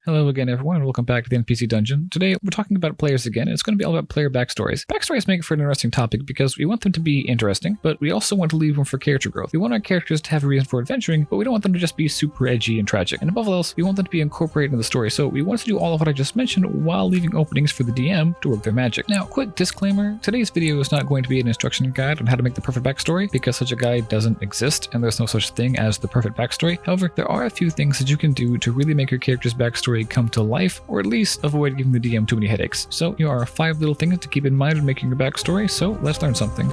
Hello again, everyone, and welcome back to the NPC Dungeon. Today, we're talking about players again, and it's going to be all about player backstories. Backstories make for an interesting topic because we want them to be interesting, but we also want to leave room for character growth. We want our characters to have a reason for adventuring, but we don't want them to just be super edgy and tragic. And above all else, we want them to be incorporated into the story, so we want to do all of what I just mentioned while leaving openings for the DM to work their magic. Now, quick disclaimer, today's video is not going to be an instruction guide on how to make the perfect backstory, because such a guide doesn't exist, and there's no such thing as the perfect backstory. However, there are a few things that you can do to really make your character's backstory come to life, or at least avoid giving the DM too many headaches. So here are 5 little things to keep in mind when making your backstory, so let's learn something.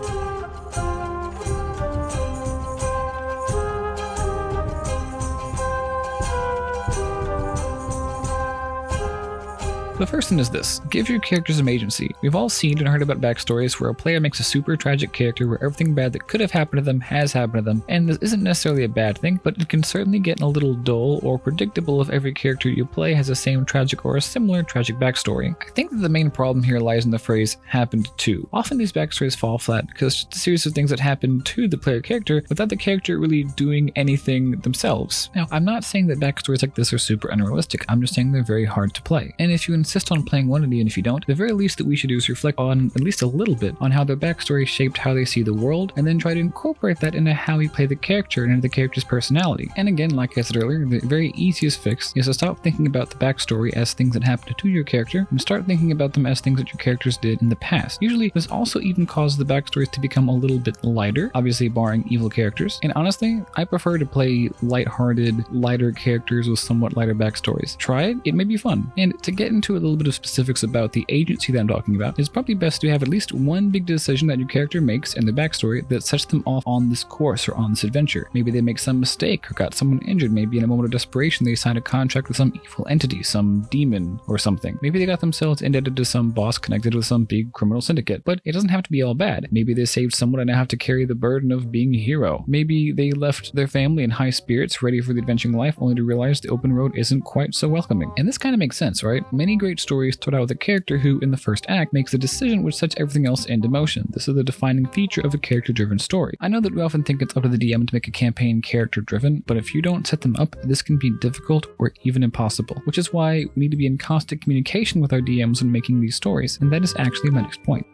The first thing is this: give your characters some agency. We've all seen and heard about backstories where a player makes a super tragic character where everything bad that could have happened to them has happened to them, and this isn't necessarily a bad thing, but it can certainly get a little dull or predictable if every character you play has the same tragic or a similar tragic backstory. I think that the main problem here lies in the phrase "happened to." Often these backstories fall flat because it's just a series of things that happen to the player character without the character really doing anything themselves. Now, I'm not saying that backstories like this are super unrealistic, I'm just saying they're very hard to play. And if you insist on playing one, and even if you don't, the very least that we should do is reflect on at least a little bit on how their backstory shaped how they see the world, and then try to incorporate that into how we play the character and into the character's personality. And again, like I said earlier, the very easiest fix is to stop thinking about the backstory as things that happened to your character and start thinking about them as things that your characters did in the past. Usually, this also even causes the backstories to become a little bit lighter, obviously barring evil characters. And honestly, I prefer to play lighthearted, lighter characters with somewhat lighter backstories. Try it, it may be fun. And to get into a little bit of specifics about the agency that I'm talking about, it's probably best to have at least one big decision that your character makes in their backstory that sets them off on this course or on this adventure. Maybe they make some mistake or got someone injured. Maybe in a moment of desperation they signed a contract with some evil entity, some demon or something. Maybe they got themselves indebted to some boss connected with some big criminal syndicate. But it doesn't have to be all bad. Maybe they saved someone and now have to carry the burden of being a hero. Maybe they left their family in high spirits, ready for the adventuring life, only to realize the open road isn't quite so welcoming. And this kind of makes sense, right? Many great stories start out with a character who, in the first act, makes a decision which sets everything else into motion. This is the defining feature of a character-driven story. I know that we often think it's up to the DM to make a campaign character-driven, but if you don't set them up, this can be difficult or even impossible, which is why we need to be in constant communication with our DMs when making these stories, and that is actually my next point.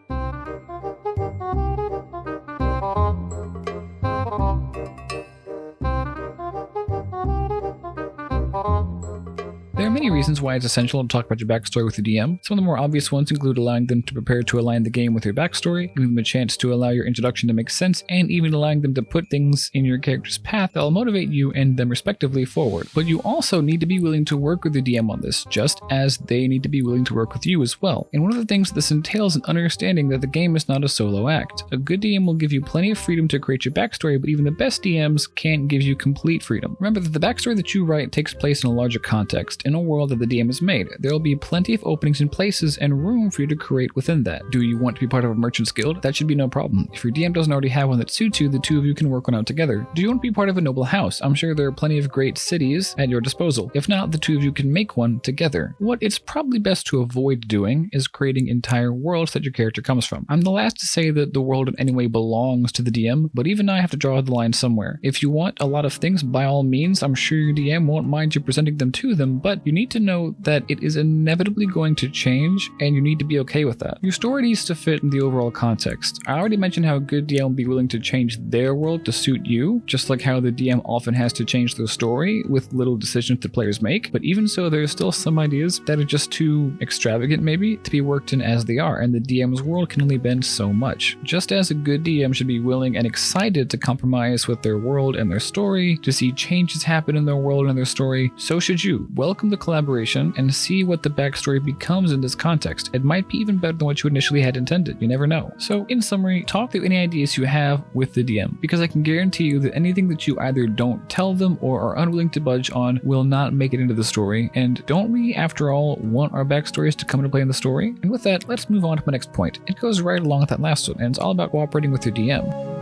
There are many reasons why it's essential to talk about your backstory with your DM. Some of the more obvious ones include allowing them to prepare to align the game with your backstory, giving them a chance to allow your introduction to make sense, and even allowing them to put things in your character's path that will motivate you and them respectively forward. But you also need to be willing to work with the DM on this, just as they need to be willing to work with you as well. And one of the things this entails is an understanding that the game is not a solo act. A good DM will give you plenty of freedom to create your backstory, but even the best DMs can't give you complete freedom. Remember that the backstory that you write takes place in a larger context, in a world that the DM has made. There will be plenty of openings and places and room for you to create within that. Do you want to be part of a merchant's guild? That should be no problem. If your DM doesn't already have one that suits you, the two of you can work one out together. Do you want to be part of a noble house? I'm sure there are plenty of great cities at your disposal. If not, the two of you can make one together. What it's probably best to avoid doing is creating entire worlds that your character comes from. I'm the last to say that the world in any way belongs to the DM, but even I have to draw the line somewhere. If you want a lot of things, by all means, I'm sure your DM won't mind you presenting them to them, but you need to know that it is inevitably going to change, and you need to be okay with that. Your story needs to fit in the overall context. I already mentioned how a good DM will be willing to change their world to suit you, just like how the DM often has to change their story with little decisions that players make, but even so, there are still some ideas that are just too extravagant maybe to be worked in as they are, and the DM's world can only bend so much. Just as a good DM should be willing and excited to compromise with their world and their story, to see changes happen in their world and their story, so should you. Welcome the collaboration and see what the backstory becomes in this context. It might be even better than what you initially had intended. You never know. So in summary, talk through any ideas you have with the DM, because I can guarantee you that anything that you either don't tell them or are unwilling to budge on will not make it into the story. And don't we, after all, want our backstories to come into play in the story? And with that, let's move on to my next point. It goes right along with that last one, and it's all about cooperating with your DM.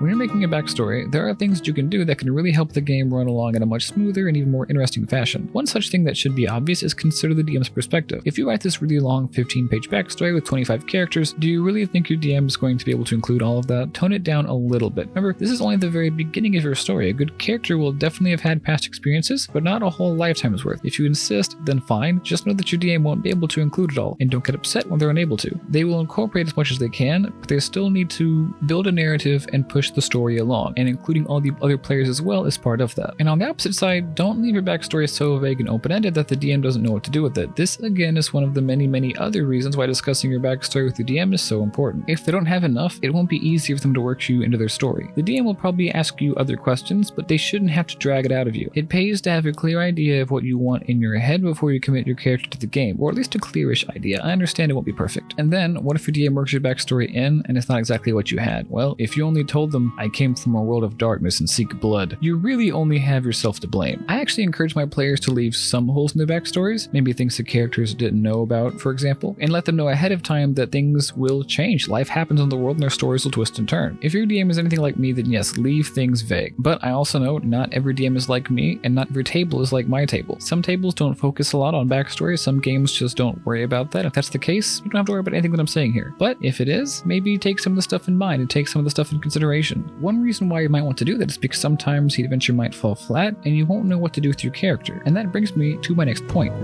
When you're making a backstory, there are things you can do that can really help the game run along in a much smoother and even more interesting fashion. One such thing that should be obvious is consider the DM's perspective. If you write this really long 15-page backstory with 25 characters, do you really think your DM is going to be able to include all of that? Tone it down a little bit. Remember, this is only the very beginning of your story. A good character will definitely have had past experiences, but not a whole lifetime's worth. If you insist, then fine. Just know that your DM won't be able to include it all, and don't get upset when they're unable to. They will incorporate as much as they can, but they still need to build a narrative and push the story along, and including all the other players as well is part of that. And on the opposite side, don't leave your backstory so vague and open-ended that the DM doesn't know what to do with it. This again is one of the many other reasons why discussing your backstory with the DM is so important. If they don't have enough, it won't be easy for them to work you into their story. The DM will probably ask you other questions, but they shouldn't have to drag it out of you. It pays to have a clear idea of what you want in your head before you commit your character to the game, or at least a clearish idea. I understand it won't be perfect. And then, what if your DM works your backstory in and it's not exactly what you had? Well, if you only told them, I came from a world of darkness and seek blood, you really only have yourself to blame. I actually encourage my players to leave some holes in their backstories, maybe things the characters didn't know about, for example, and let them know ahead of time that things will change. Life happens in the world and their stories will twist and turn. If your DM is anything like me, then yes, leave things vague. But I also know not every DM is like me, and not every table is like my table. Some tables don't focus a lot on backstory, some games just don't worry about that. If that's the case, you don't have to worry about anything that I'm saying here. But if it is, maybe take some of the stuff in mind and take some of the stuff in consideration. One reason why you might want to do that is because sometimes the adventure might fall flat and you won't know what to do with your character. And that brings me to my next point.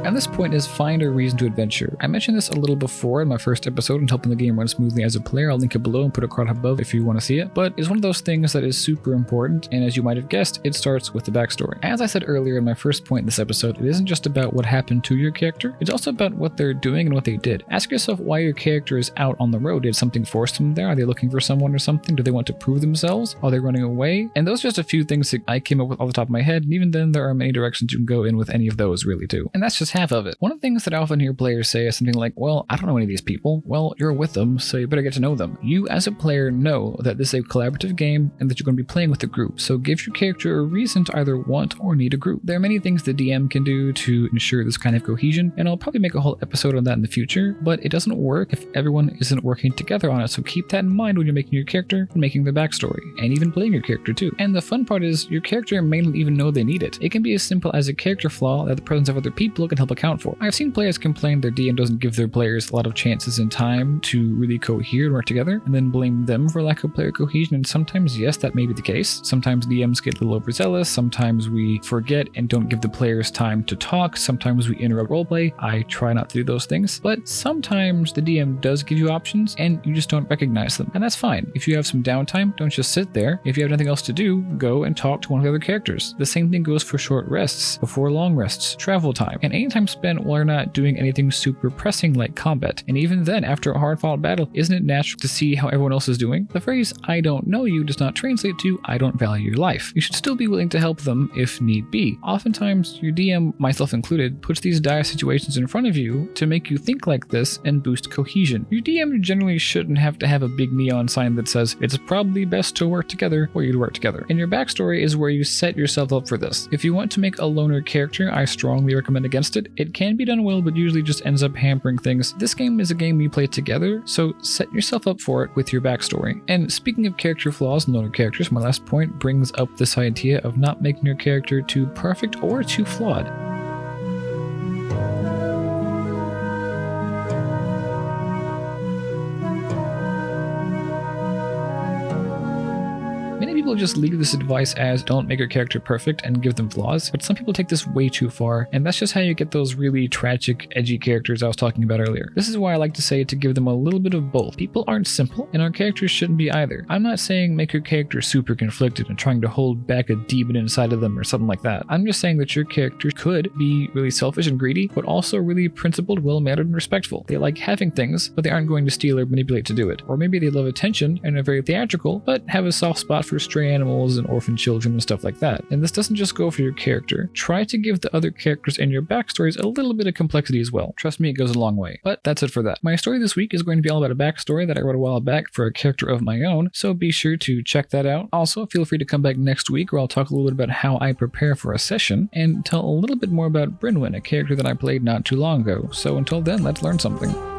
And this point is find a reason to adventure. I mentioned this a little before in my first episode on helping the game run smoothly as a player. I'll link it below and put a card above if you want to see it. But it's one of those things that is super important, and as you might have guessed, it starts with the backstory. As I said earlier in my first point in this episode, it isn't just about what happened to your character, it's also about what they're doing and what they did. Ask yourself why your character is out on the road. Did something force them there? Are they looking for someone or something? Do they want to prove themselves? Are they running away? And those are just a few things that I came up with off the top of my head, and even then there are many directions you can go in with any of those really too. And that's just half of it. One of the things that I often hear players say is something like, well, I don't know any of these people. Well, you're with them, so you better get to know them. You as a player know that this is a collaborative game and that you're going to be playing with a group, so give your character a reason to either want or need a group. There are many things the DM can do to ensure this kind of cohesion, and I'll probably make a whole episode on that in the future, but it doesn't work if everyone isn't working together on it, so keep that in mind when you're making your character and making their backstory, and even playing your character too. And the fun part is, your character may not even know they need it. It can be as simple as a character flaw that the presence of other people can help account for. I've seen players complain their DM doesn't give their players a lot of chances in time to really cohere and work together, and then blame them for lack of player cohesion, and sometimes, yes, that may be the case. Sometimes DMs get a little overzealous, sometimes we forget and don't give the players time to talk, sometimes we interrupt roleplay. I try not to do those things, but sometimes the DM does give you options and you just don't recognize them, and that's fine. If you have some downtime, don't just sit there. If you have nothing else to do, go and talk to one of the other characters. The same thing goes for short rests, before long rests, travel time, and any time spent while you're not doing anything super pressing like combat. And even then, after a hard-fought battle, isn't it natural to see how everyone else is doing? The phrase, I don't know you, does not translate to, I don't value your life. You should still be willing to help them if need be. Oftentimes, your DM, myself included, puts these dire situations in front of you to make you think like this and boost cohesion. Your DM generally shouldn't have to have a big neon sign that says, it's probably best to work together for you to work together. And your backstory is where you set yourself up for this. If you want to make a loner character, I strongly recommend against it. It can be done well, but usually just ends up hampering things. This game is a game we play together, so set yourself up for it with your backstory. And speaking of character flaws and loner characters, my last point brings up this idea of not making your character too perfect or too flawed. Many people just leave this advice as don't make your character perfect and give them flaws, but some people take this way too far, and that's just how you get those really tragic, edgy characters I was talking about earlier. This is why I like to say to give them a little bit of both. People aren't simple, and our characters shouldn't be either. I'm not saying make your character super conflicted and trying to hold back a demon inside of them or something like that. I'm just saying that your character could be really selfish and greedy, but also really principled, well-mannered, and respectful. They like having things, but they aren't going to steal or manipulate to do it. Or maybe they love attention and are very theatrical, but have a soft spot for strange stray animals and orphan children and stuff like that. And this doesn't just go for your character. Try to give the other characters and your backstories a little bit of complexity as well. Trust me, it goes a long way. But that's it for that. My story this week is going to be all about a backstory that I wrote a while back for a character of my own, so be sure to check that out. Also, feel free to come back next week where I'll talk a little bit about how I prepare for a session and tell a little bit more about Brynwyn, a character that I played not too long ago. So until then, let's learn something.